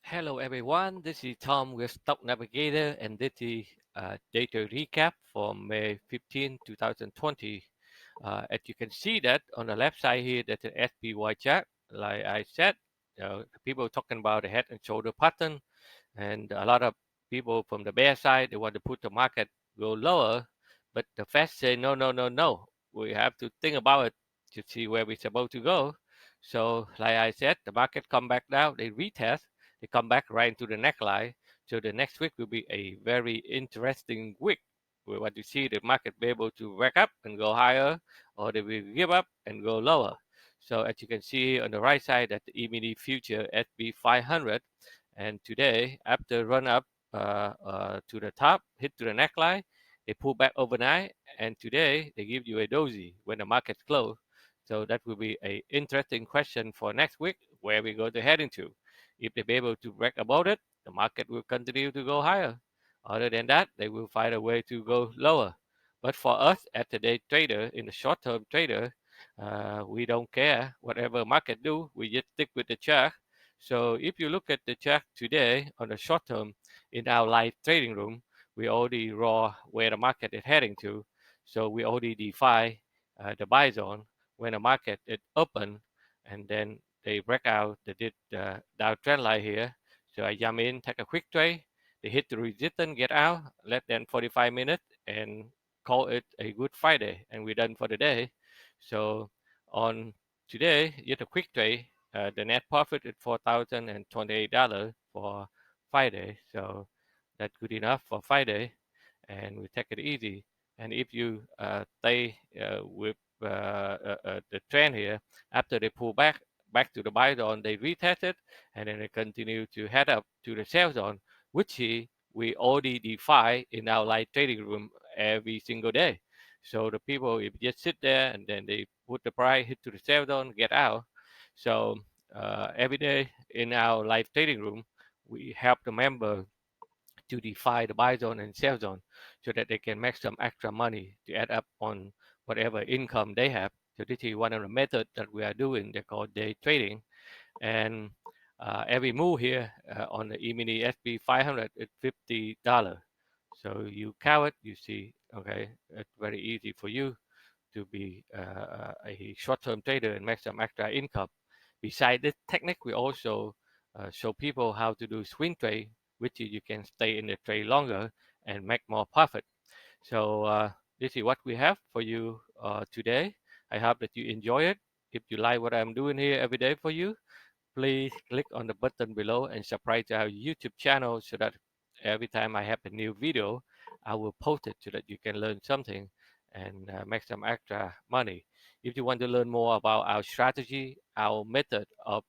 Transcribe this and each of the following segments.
Hello everyone, this is Tom with Stock Navigator and this is data recap for May 15, 2020. As you can see that on the left side here, that's an SPY chart. Like I said, people talking about the head and shoulder pattern, and a lot of people from the bear side, they want to put the market go lower, but the Fed say no, no, no, no. We have to think about it to see where we're supposed to go. So, like I said, the market come back down, they retest, they come back right into the neckline. So the next week will be a very interesting week. We want to see the market be able to rack up and go higher, or they will give up and go lower. So as you can see on the right side, that the E-mini future SB 500, and today after run up to the top, hit to the neckline, they pull back overnight, and today they give you a dozy when the market's closed. So that will be a interesting question for next week, where we go to head into. If they be able to break above it, the market will continue to go higher. Other than that, they will find a way to go lower. But for us at the day trader, in the short term trader, we don't care whatever market do. We just stick with the chart. So if you look at the chart today on the short term in our live trading room, we already raw where the market is heading to. So we already define the buy zone when the market is open, and then they break out the down trend line here. So I jump in, take a quick trade. They hit the resistance, get out, less than 45 minutes, and call it a good Friday, and we're done for the day. So on today, just a quick trade. The net profit is $4,028 for Friday, so that's good enough for Friday, and we take it easy. And if you stay with the trend here, after they pull back to the buy zone, they retest it, and then they continue to head up to the sell zone, which we already define in our live trading room every single day. So the people, if you just sit there and then they put the price, hit to the sell zone, get out. So every day in our live trading room, we help the member to define the buy zone and sell zone so that they can make some extra money to add up on whatever income they have. So this is one of the methods that we are doing. They call day trading, and every move here on the E-mini SB 500 is $50. So you count it, you see, okay, it's very easy for you to be a short-term trader and make some extra income. Besides this technique, we also show people how to do swing trade, which is you can stay in the trade longer and make more profit. So this is what we have for you today. I hope that you enjoy it. If you like what I'm doing here every day for you, please click on the button below and subscribe to our YouTube channel so that every time I have a new video, I will post it so that you can learn something and make some extra money. If you want to learn more about our strategy, our method of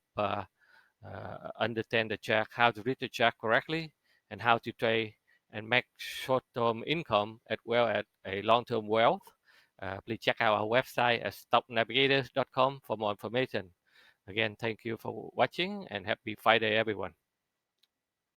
understand the chart, how to read the chart correctly, and how to trade and make short-term income as well as a long-term wealth, please check out our website at stocknavigators.com for more information. Again, thank you for watching and happy Friday, everyone.